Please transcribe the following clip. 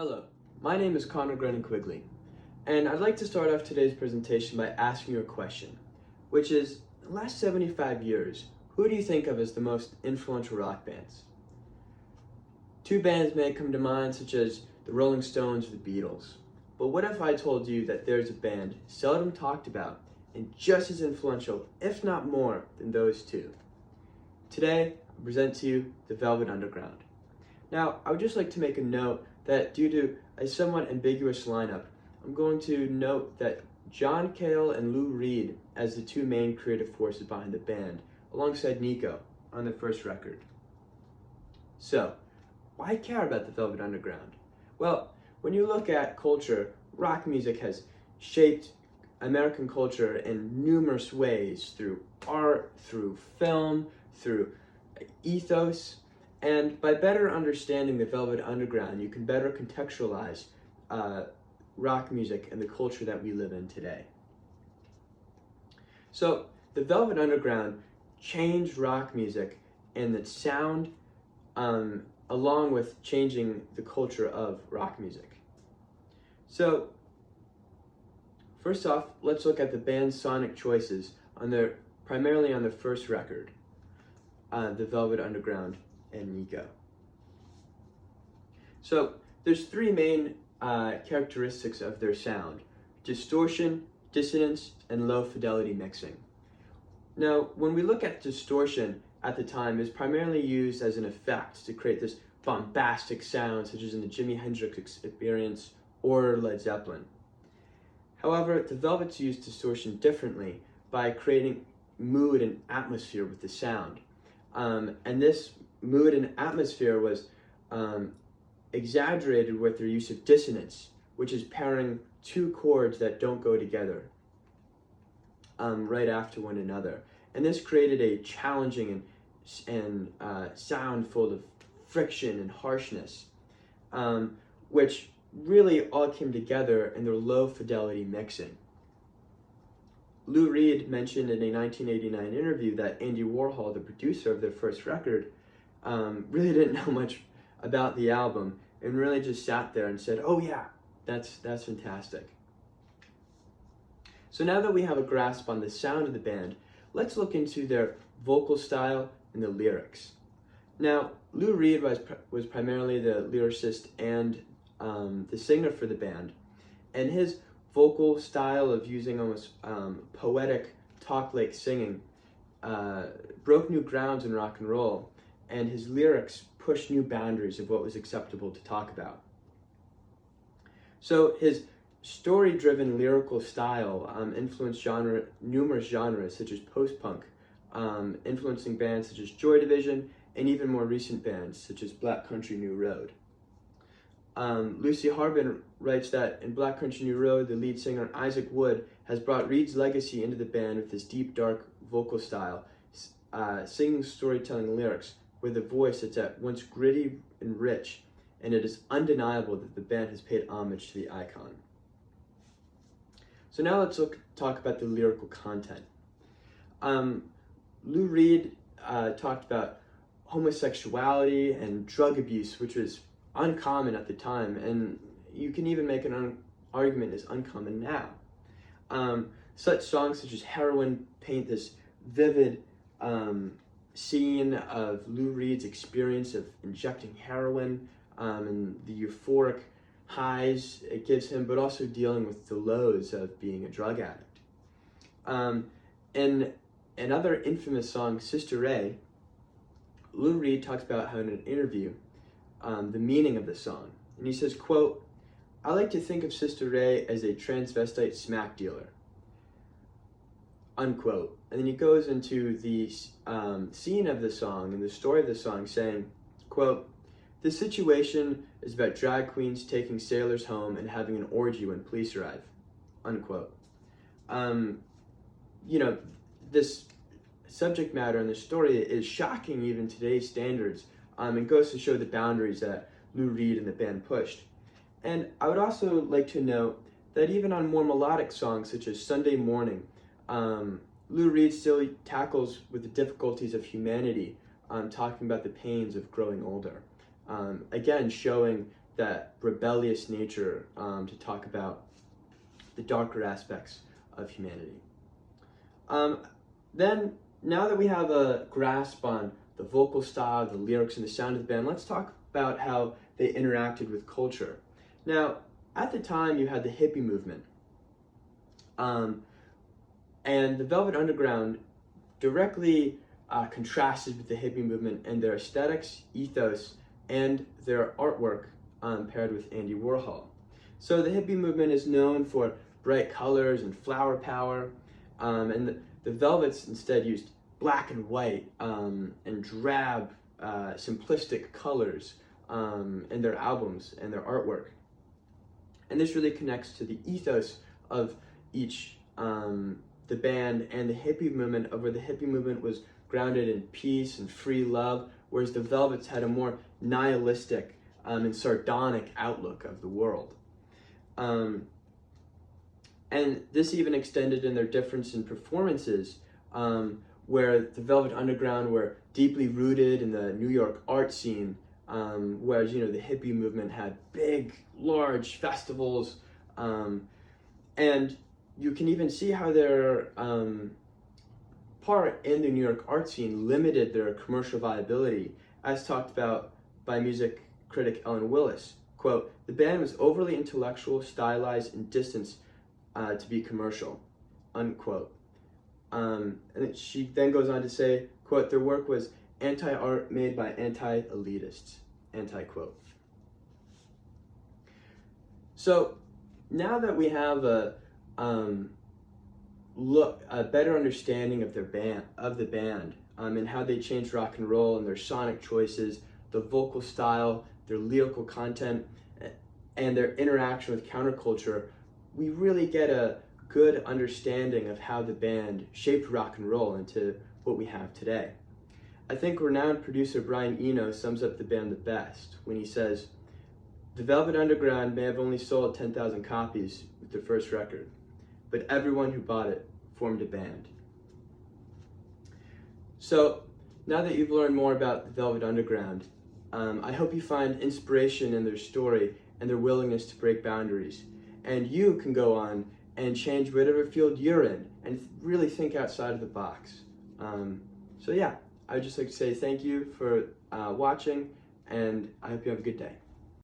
Hello, my name is GRENNAN-QUIGLEY, and I'd like to start off today's presentation by asking you a question, which is, in the last 75 years, who do you think of as the most influential rock bands? Two bands may come to mind, such as the Rolling Stones or the Beatles, but what if I told you that there's a band seldom talked about and just as influential, if not more, than those two? Today, I present to you the Velvet Underground. Now, I would just like to make a note that due to a somewhat ambiguous lineup, I'm going to note that John Cale and Lou Reed as the two main creative forces behind the band, alongside Nico on the first record. So, why care about the Velvet Underground? Well, when you look at culture, rock music has shaped American culture in numerous ways through art, through film, through ethos. And by better understanding the Velvet Underground, you can better contextualize rock music and the culture that we live in today. So, the Velvet Underground changed rock music and its sound along with changing the culture of rock music. So, first off, let's look at the band's sonic choices primarily on their first record, the Velvet Underground and Nico. So there's three main characteristics of their sound: distortion, dissonance, and low fidelity mixing. Now, when we look at distortion at the time, it's primarily used as an effect to create this bombastic sound, such as in the Jimi Hendrix Experience or Led Zeppelin. However, the Velvets used distortion differently by creating mood and atmosphere with the sound. And this mood and atmosphere was exaggerated with their use of dissonance, which is pairing two chords that don't go together right after one another. And this created a challenging and sound full of friction and harshness, which really all came together in their low fidelity mixing. Lou Reed mentioned in a 1989 interview that Andy Warhol, the producer of their first record, really didn't know much about the album and really just sat there and said, "Oh yeah, that's fantastic." So now that we have a grasp on the sound of the band, let's look into their vocal style and the lyrics. Now, Lou Reed was primarily the lyricist and the singer for the band, and his vocal style of using almost poetic talk-like singing broke new grounds in rock and roll, and his lyrics pushed new boundaries of what was acceptable to talk about. So his story-driven lyrical style influenced numerous genres such as post-punk, influencing bands such as Joy Division and even more recent bands such as Black Country New Road. Lucy Harbin writes that in Black Country New Road, the lead singer Isaac Wood has brought Reed's legacy into the band with his deep, dark vocal style, singing storytelling lyrics with a voice that's at once gritty and rich, and it is undeniable that the band has paid homage to the icon. So now let's talk about the lyrical content. Lou Reed talked about homosexuality and drug abuse, which was uncommon at the time, and you can even make an argument is uncommon now. Such songs such as Heroin paint this vivid scene of Lou Reed's experience of injecting heroin and the euphoric highs it gives him, but also dealing with the lows of being a drug addict. In another infamous song, Sister Ray, Lou Reed talks about how in an interview the meaning of the song. And he says, quote, "I like to think of Sister Ray as a transvestite smack dealer," unquote. And then he goes into the scene of the song and the story of the song saying, quote, "The situation is about drag queens taking sailors home and having an orgy when police arrive," unquote. This subject matter in the story is shocking even today's standards, and goes to show the boundaries that Lou Reed and the band pushed. And I would also like to note that even on more melodic songs such as Sunday Morning, Lou Reed still tackles with the difficulties of humanity, talking about the pains of growing older. Again, showing that rebellious nature to talk about the darker aspects of humanity. Then, now that we have a grasp on the vocal style, the lyrics, and the sound of the band, let's talk about how they interacted with culture. Now, at the time, you had the hippie movement, and the Velvet Underground directly contrasted with the hippie movement in their aesthetics, ethos, and their artwork paired with Andy Warhol. So the hippie movement is known for bright colors and flower power, and the Velvets instead used black and white and drab, simplistic colors in their albums and their artwork. And this really connects to the ethos of each, the band and the hippie movement, where the hippie movement was grounded in peace and free love, whereas the Velvets had a more nihilistic and sardonic outlook of the world. And this even extended in their difference in performances, where the Velvet Underground were deeply rooted in the New York art scene, whereas, the hippie movement had big, large festivals, and you can even see how their part in the New York art scene limited their commercial viability, as talked about by music critic Ellen Willis. Quote, "The band was overly intellectual, stylized, and distanced to be commercial," unquote. And she then goes on to say, quote, "Their work was anti-art made by anti-elitists," anti-quote. So now that we have a better understanding of the band, and how they changed rock and roll and their sonic choices, the vocal style, their lyrical content, and their interaction with counterculture, we really get a good understanding of how the band shaped rock and roll into what we have today. I think renowned producer Brian Eno sums up the band the best when he says, "The Velvet Underground may have only sold 10,000 copies with their first record, but everyone who bought it formed a band." So now that you've learned more about the Velvet Underground, I hope you find inspiration in their story and their willingness to break boundaries. And you can go on and change whatever field you're in and really think outside of the box. So yeah, I would just like to say thank you for watching, and I hope you have a good day.